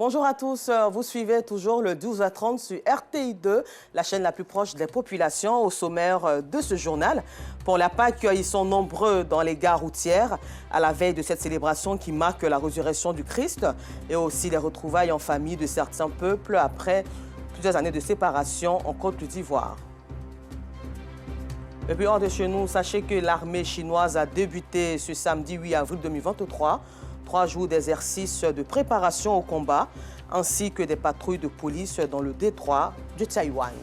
Bonjour à tous, vous suivez toujours le 12h30 sur RTI2, la chaîne la plus proche des populations. Au sommaire de ce journal, pour la Pâque, ils sont nombreux dans les gares routières à la veille de cette célébration qui marque la résurrection du Christ et aussi les retrouvailles en famille de certains peuples après plusieurs années de séparation en Côte d'Ivoire. Et puis hors de chez nous, sachez que l'armée chinoise a débuté ce samedi 8 avril 2023 3 jours d'exercice de préparation au combat, ainsi que des patrouilles de police dans le détroit de Taïwan.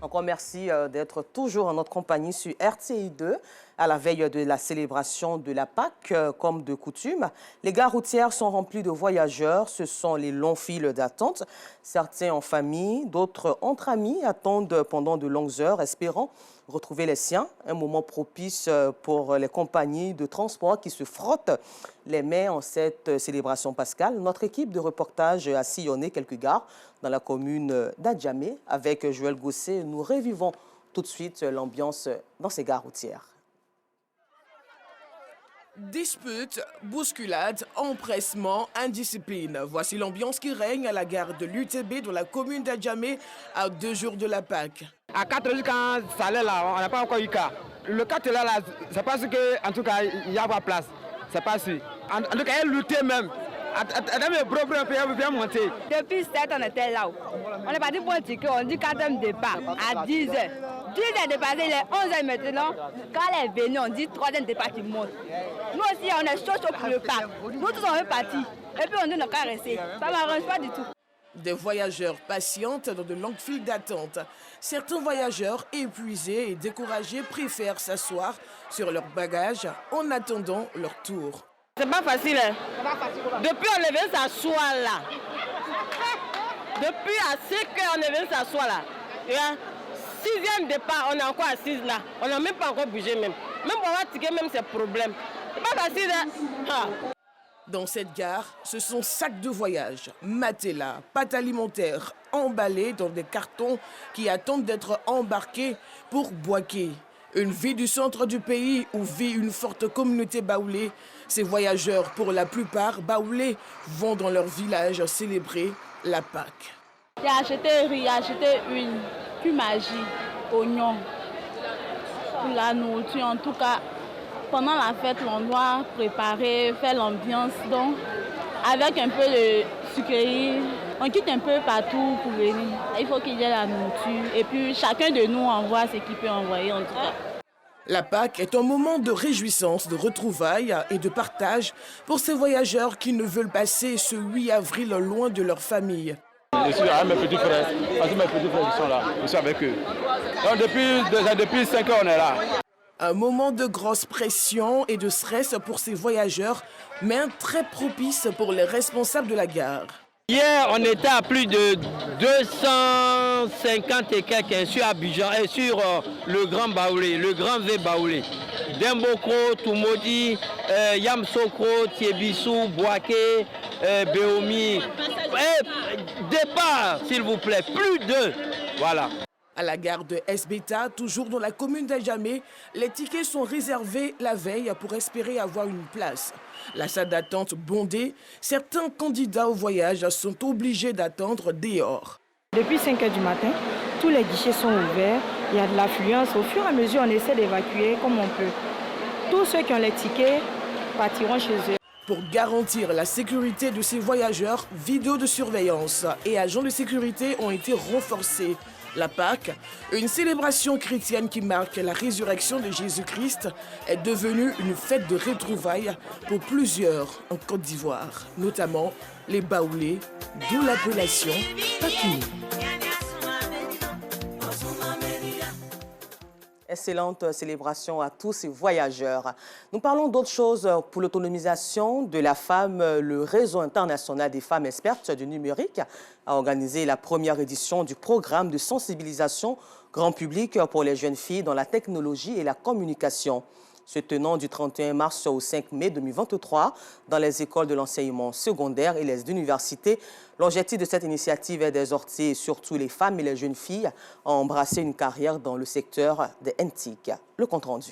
Encore merci d'être toujours en notre compagnie sur RTI2 à la veille de la célébration de la Pâque, comme de coutume. Les gares routières sont remplies de voyageurs. Ce sont les longs files d'attente. Certains en famille, d'autres entre amis attendent pendant de longues heures, espérant retrouver les siens. Un moment propice pour les compagnies de transport qui se frottent les mains en cette célébration pascale. Notre équipe de reportage a sillonné quelques gares dans la commune d'Adjamé. Avec Joël Gosset, nous revivons tout de suite l'ambiance dans ces gares routières. Disputes, bousculades, empressement, indiscipline. Voici l'ambiance qui règne à la gare de l'UTB dans la commune d'Adjamé à 2 jours de la Pâque. À 4 heures, quand ça allait là, on n'a pas encore eu cas. Le 4 là, c'est parce que, en tout cas, il n'y a pas de place. C'est pas sûr. En tout cas, elle luttait même. Depuis 7 on était là. On est parti pour un ticket, on dit 4e départ à 10 h. 10 h dépassé, il est 11 h maintenant. Quand elle est venue, on dit 3e départ qui monte. Nous aussi, on est chaud pour le parc. Nous tous, on est partis. Et puis on dit, on n'a qu'à rester. Ça ne m'arrange pas du tout. Des voyageurs patientent dans de longues files d'attente. Certains voyageurs épuisés et découragés préfèrent s'asseoir sur leurs bagages en attendant leur tour. C'est pas facile. Hein? Depuis on est venu s'asseoir là. Depuis à 5 h on est venu s'asseoir là. Et 6e départ, on est encore assise là. On n'a même pas encore bougé même. Même pour avoir ticket, même c'est problème. C'est pas facile. Hein? Dans cette gare, ce sont sacs de voyage, matelas, pâtes alimentaires emballés dans des cartons qui attendent d'être embarqués pour Boaké. Une ville du centre du pays où vit une forte communauté baoulée. Ces voyageurs, pour la plupart baoulés, vont dans leur village célébrer la Pâque. J'ai acheté riz, j'ai acheté huile, puis magie, oignons, pour la nourriture. En tout cas, pendant la fête, on doit préparer, faire l'ambiance. Donc, avec un peu de sucrerie, on quitte un peu partout pour venir. Il faut qu'il y ait la nourriture. Et puis, chacun de nous envoie ce qu'il peut envoyer, en tout cas. La Pâque est un moment de réjouissance, de retrouvailles et de partage pour ces voyageurs qui ne veulent passer ce 8 avril loin de leur famille. Je suis avec mes petits frères, parce que mes petits frères sont là, je suis avec eux. Donc depuis 5 heures, on est là. Un moment de grosse pression et de stress pour ces voyageurs, mais un très propice pour les responsables de la gare. Hier, on était à plus de 250 et quelques sur Abidjan et sur le Grand Baoulé, le Grand V Baoulé. Dembokro, Toumodi, Yamsokro, Tiebissou, Boaké, Béomi. Départ, s'il vous plaît, plus de. Voilà. À la gare de Esbeta, toujours dans la commune d'Adjamé, les tickets sont réservés la veille pour espérer avoir une place. La salle d'attente bondée, certains candidats au voyage sont obligés d'attendre dehors. Depuis 5 h du matin, tous les guichets sont ouverts, il y a de l'affluence. Au fur et à mesure, on essaie d'évacuer comme on peut. Tous ceux qui ont les tickets partiront chez eux. Pour garantir la sécurité de ces voyageurs, vidéos de surveillance et agents de sécurité ont été renforcés. La Pâque, une célébration chrétienne qui marque la résurrection de Jésus-Christ, est devenue une fête de retrouvailles pour plusieurs en Côte d'Ivoire, notamment les Baoulés, d'où l'appellation Pakini. Excellente célébration à tous ces voyageurs. Nous parlons d'autre chose pour l'autonomisation de la femme. Le Réseau international des femmes expertes du numérique a organisé la première édition du programme de sensibilisation grand public pour les jeunes filles dans la technologie et la communication. Se tenant du 31 mars au 5 mai 2023 dans les écoles de l'enseignement secondaire et les universités. L'objectif de cette initiative est d'exhorter surtout les femmes et les jeunes filles à embrasser une carrière dans le secteur des NTIC. Le compte rendu.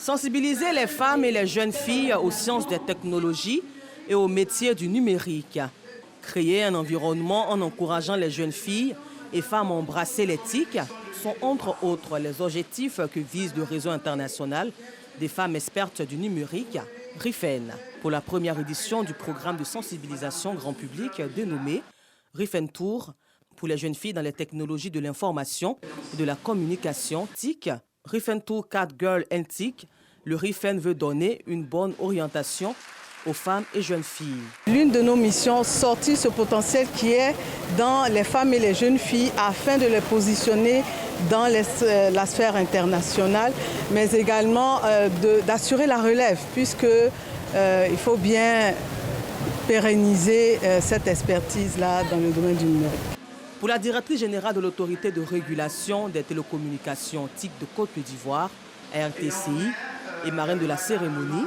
Sensibiliser les femmes et les jeunes filles aux sciences des technologies et aux métiers du numérique. Créer un environnement en encourageant les jeunes filles et femmes à embrasser l'éthique sont entre autres les objectifs que vise le réseau international des femmes expertes du numérique, RIFEN, pour la première édition du programme de sensibilisation grand public dénommé RIFEN Tour pour les jeunes filles dans les technologies de l'information et de la communication TIC. RIFEN Tour 4 Girls and TIC, le RIFEN veut donner une bonne orientation aux femmes et jeunes filles. L'une de nos missions, sortir ce potentiel qui est dans les femmes et les jeunes filles afin de les positionner dans la sphère internationale, mais également d'assurer la relève, puisqu'il faut bien pérenniser cette expertise-là dans le domaine du numérique. Pour la directrice générale de l'autorité de régulation des télécommunications TIC de Côte d'Ivoire, RTCI, et marraine de la cérémonie,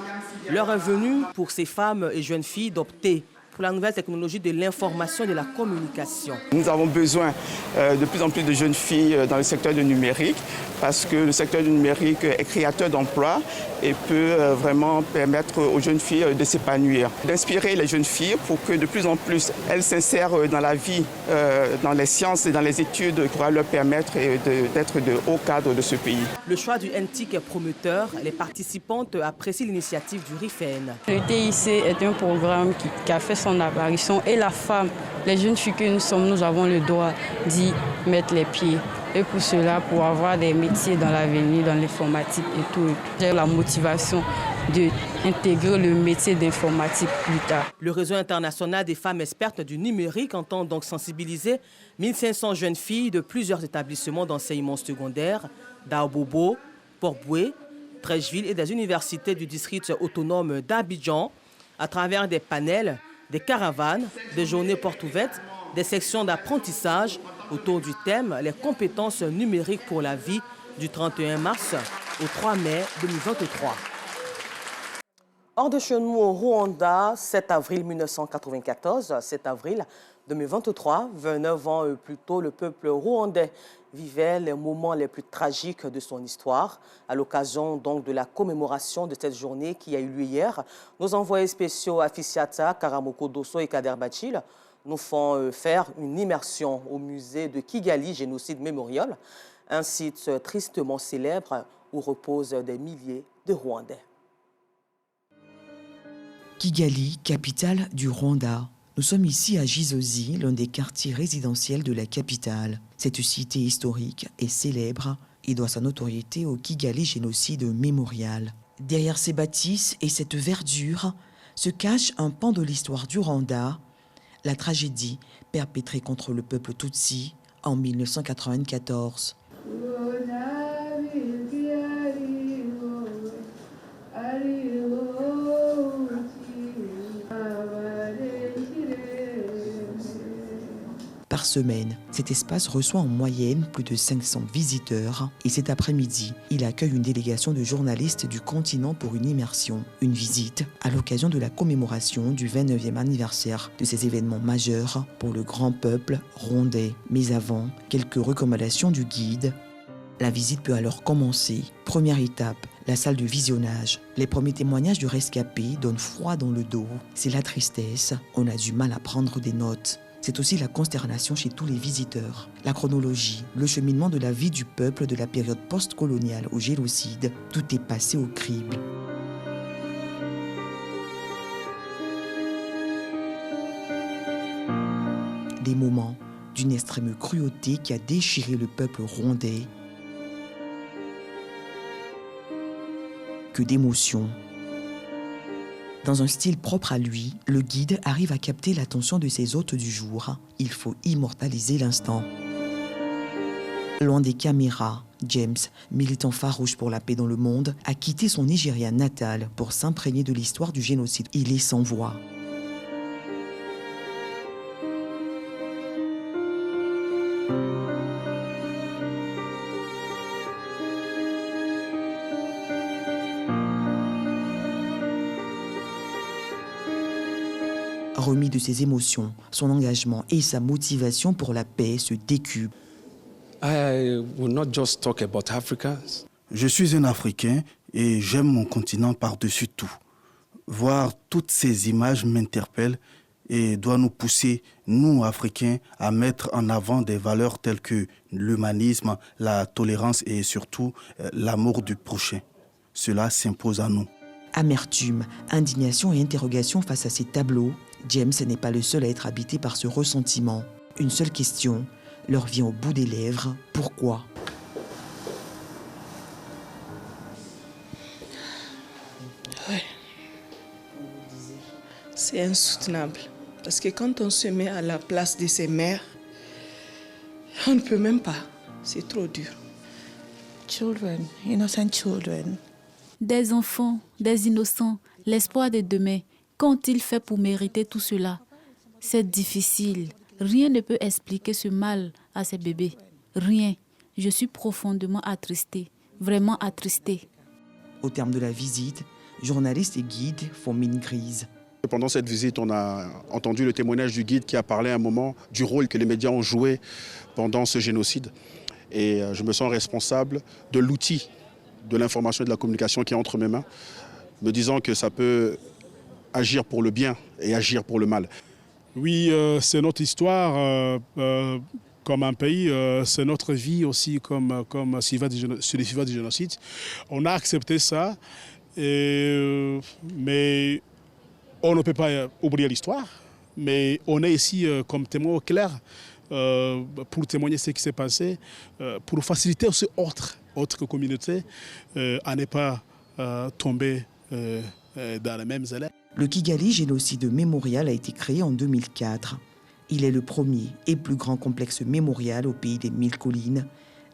l'heure est venue pour ces femmes et jeunes filles d'opter pour la nouvelle technologie de l'information et de la communication. Nous avons besoin de plus en plus de jeunes filles dans le secteur du numérique parce que le secteur du numérique est créateur d'emplois et peut vraiment permettre aux jeunes filles de s'épanouir. D'inspirer les jeunes filles pour que de plus en plus elles s'insèrent dans la vie, dans les sciences et dans les études qui pourra leur permettre d'être de hauts cadres de ce pays. Le choix du NTIC est prometteur. Les participantes apprécient l'initiative du RIFEN. Le TIC est un programme qui a fait son apparition et la femme, les jeunes filles que nous sommes, nous avons le droit d'y mettre les pieds. Et pour cela, pour avoir des métiers dans l'avenir, dans l'informatique et tout, j'ai la motivation d'intégrer le métier d'informatique plus tard. Le réseau international des femmes expertes du numérique entend donc sensibiliser 1500 jeunes filles de plusieurs établissements d'enseignement secondaire, d'Aobobo, Port-Boué, Treichville et des universités du district autonome d'Abidjan à travers des panels, des caravanes, des journées portes ouvertes, des sections d'apprentissage autour du thème « Les compétences numériques pour la vie » du 31 mars au 3 mai 2023. Hors de chez nous au Rwanda, 7 avril 1994, 7 avril 2023, 29 ans plus tôt, le peuple rwandais vivait les moments les plus tragiques de son histoire. À l'occasion donc de la commémoration de cette journée qui a eu lieu hier, nos envoyés spéciaux Afisiata, Karamoko Dosso et Kader Bachil nous font faire une immersion au musée de Kigali Génocide Memorial, un site tristement célèbre où reposent des milliers de Rwandais. Kigali, capitale du Rwanda. Nous sommes ici à Gisozi, l'un des quartiers résidentiels de la capitale. Cette cité historique est célèbre et doit sa notoriété au Kigali Génocide Memorial. Derrière ces bâtisses et cette verdure se cache un pan de l'histoire du Rwanda, la tragédie perpétrée contre le peuple Tutsi en 1994. Par semaine, cet espace reçoit en moyenne plus de 500 visiteurs et cet après-midi, il accueille une délégation de journalistes du continent pour une immersion, une visite à l'occasion de la commémoration du 29e anniversaire de ces événements majeurs pour le grand peuple rwandais. Mais avant, quelques recommandations du guide. La visite peut alors commencer. Première étape, la salle de visionnage. Les premiers témoignages du rescapé donnent froid dans le dos. C'est la tristesse, on a du mal à prendre des notes. C'est aussi la consternation chez tous les visiteurs. La chronologie, le cheminement de la vie du peuple de la période post-coloniale au génocide, tout est passé au crible. Des moments d'une extrême cruauté qui a déchiré le peuple rwandais. Que d'émotions. Dans un style propre à lui, le guide arrive à capter l'attention de ses hôtes du jour. Il faut immortaliser l'instant. Loin des caméras, James, militant farouche pour la paix dans le monde, a quitté son Nigeria natal pour s'imprégner de l'histoire du génocide. Il est sans voix. Remis de ses émotions, son engagement et sa motivation pour la paix se décuplent. Je suis un Africain et j'aime mon continent par-dessus tout. Voir toutes ces images m'interpelle et doit nous pousser, nous Africains, à mettre en avant des valeurs telles que l'humanisme, la tolérance et surtout l'amour du prochain. Cela s'impose à nous. Amertume, indignation et interrogation face à ces tableaux, James n'est pas le seul à être habité par ce ressentiment. Une seule question leur vient au bout des lèvres. Pourquoi ? Oui. C'est insoutenable. Parce que quand on se met à la place de ces mères, on ne peut même pas. C'est trop dur. Children, innocent children. Des enfants, des innocents, l'espoir de demain. Qu'ont-ils fait pour mériter tout cela? C'est difficile. Rien ne peut expliquer ce mal à ces bébés. Rien. Je suis profondément attristée. Vraiment attristée. Au terme de la visite, journalistes et guides font mine grise. Pendant cette visite, on a entendu le témoignage du guide qui a parlé à un moment du rôle que les médias ont joué pendant ce génocide. Et je me sens responsable de l'outil de l'information et de la communication qui est entre mes mains, me disant que ça peut agir pour le bien et agir pour le mal. Oui, c'est notre histoire comme un pays, c'est notre vie aussi comme sur les survivants du génocide. On a accepté ça, mais on ne peut pas oublier l'histoire, mais on est ici comme témoin clair pour témoigner ce qui s'est passé, pour faciliter aussi autres communautés à ne pas tomber dans les mêmes élèves. Le Kigali Génocide Mémorial a été créé en 2004. Il est le premier et plus grand complexe mémorial au pays des 1000 collines,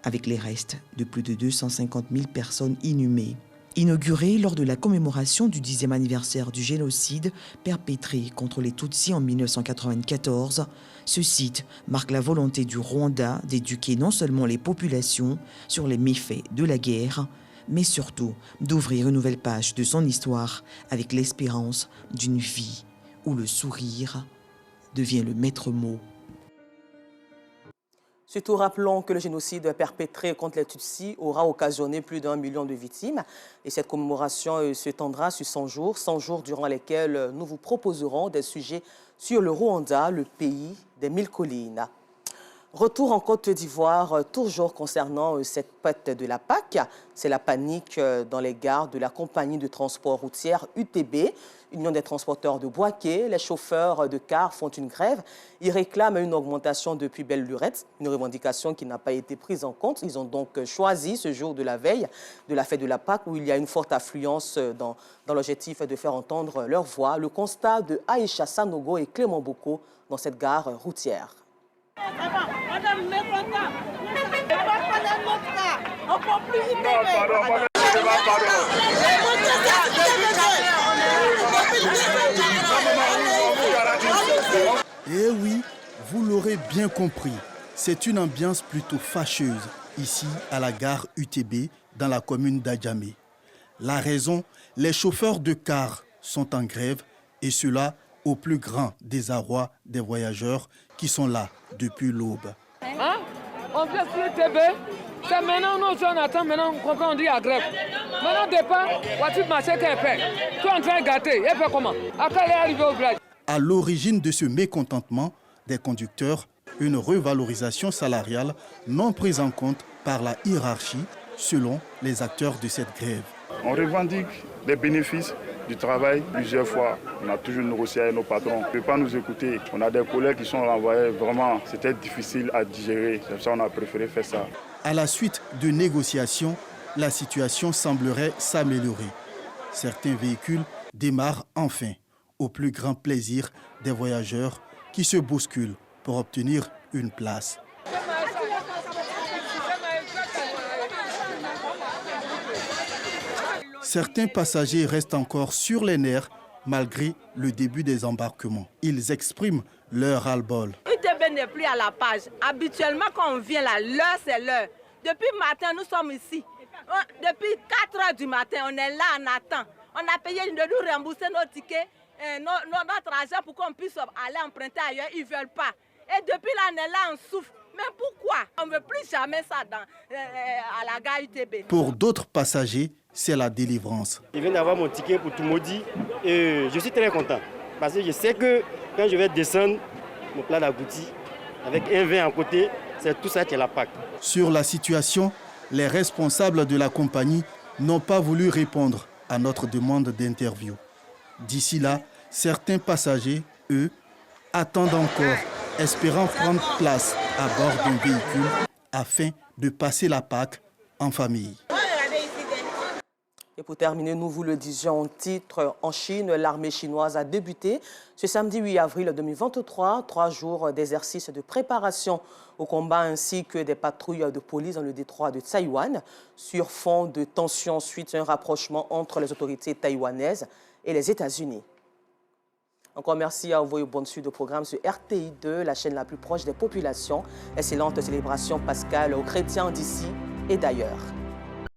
avec les restes de plus de 250 000 personnes inhumées. Inauguré lors de la commémoration du 10e anniversaire du génocide perpétré contre les Tutsis en 1994, ce site marque la volonté du Rwanda d'éduquer non seulement les populations sur les méfaits de la guerre, mais surtout d'ouvrir une nouvelle page de son histoire avec l'espérance d'une vie où le sourire devient le maître mot. Surtout, rappelons que le génocide perpétré contre les Tutsis aura occasionné plus d'1 million de victimes. Et cette commémoration s'étendra sur 100 jours durant lesquels nous vous proposerons des sujets sur le Rwanda, le pays des 1000 collines. Retour en Côte d'Ivoire, toujours concernant cette fête de la Pâque. C'est la panique dans les gares de la compagnie de transport routière UTB, Union des transporteurs de Boaké. Les chauffeurs de cars font une grève. Ils réclament une augmentation depuis belle lurette, une revendication qui n'a pas été prise en compte. Ils ont donc choisi ce jour de la veille de la fête de la Pâque où il y a une forte affluence dans l'objectif de faire entendre leur voix. Le constat de Aïcha Sanogo et Clément Boko dans cette gare routière. Eh oui, vous l'aurez bien compris, c'est une ambiance plutôt fâcheuse ici à la gare UTB dans la commune d'Adjamé. La raison, les chauffeurs de cars sont en grève et cela au plus grand désarroi des voyageurs qui sont là depuis l'aube. Hein? On vient sur le TB, c'est maintenant nous on attend, maintenant on comprend, on dit à grève. Maintenant départ, voiture marché qu'elle fait. Tu es en train de gâter, elle fait comment? Après elle est arrivée au village. À l'origine de ce mécontentement des conducteurs, une revalorisation salariale non prise en compte par la hiérarchie selon les acteurs de cette grève. On revendique des bénéfices du travail plusieurs fois. On a toujours négocié avec nos patrons. Ils ne peuvent pas nous écouter. On a des collègues qui sont renvoyés. Vraiment, c'était difficile à digérer. C'est pour ça qu'on a préféré faire ça. À la suite de négociations, la situation semblerait s'améliorer. Certains véhicules démarrent enfin, au plus grand plaisir des voyageurs qui se bousculent pour obtenir une place. Certains passagers restent encore sur les nerfs malgré le début des embarquements. Ils expriment leur ras-le-bol. UTB n'est plus à la page. Habituellement, quand on vient là, l'heure c'est l'heure. Depuis le matin, nous sommes ici. Depuis 4 heures du matin, on est là, on attend. On a payé de nous rembourser nos tickets, notre argent pour qu'on puisse aller emprunter ailleurs. Ils ne veulent pas. Et depuis là, on est là, on souffre. Mais pourquoi? On ne veut plus jamais ça à la gare UTB. Pour d'autres passagers, c'est la délivrance. Je viens d'avoir mon ticket pour Toumoudi et je suis très content. Parce que je sais que quand je vais descendre, mon plat d'agouti, avec un vin à côté, c'est tout ça qui est la Pâques. Sur la situation, les responsables de la compagnie n'ont pas voulu répondre à notre demande d'interview. D'ici là, certains passagers, eux, attendent encore, espérant prendre place à bord d'un véhicule afin de passer la Pâques en famille. Et pour terminer, nous vous le disions en titre, en Chine, l'armée chinoise a débuté ce samedi 8 avril 2023, 3 jours d'exercice de préparation au combat ainsi que des patrouilles de police dans le détroit de Taïwan sur fond de tensions suite à un rapprochement entre les autorités taïwanaises et les États-Unis. Encore merci à vous et bonne suite de programme sur RTI2, la chaîne la plus proche des populations. Excellente célébration pascale aux chrétiens d'ici et d'ailleurs.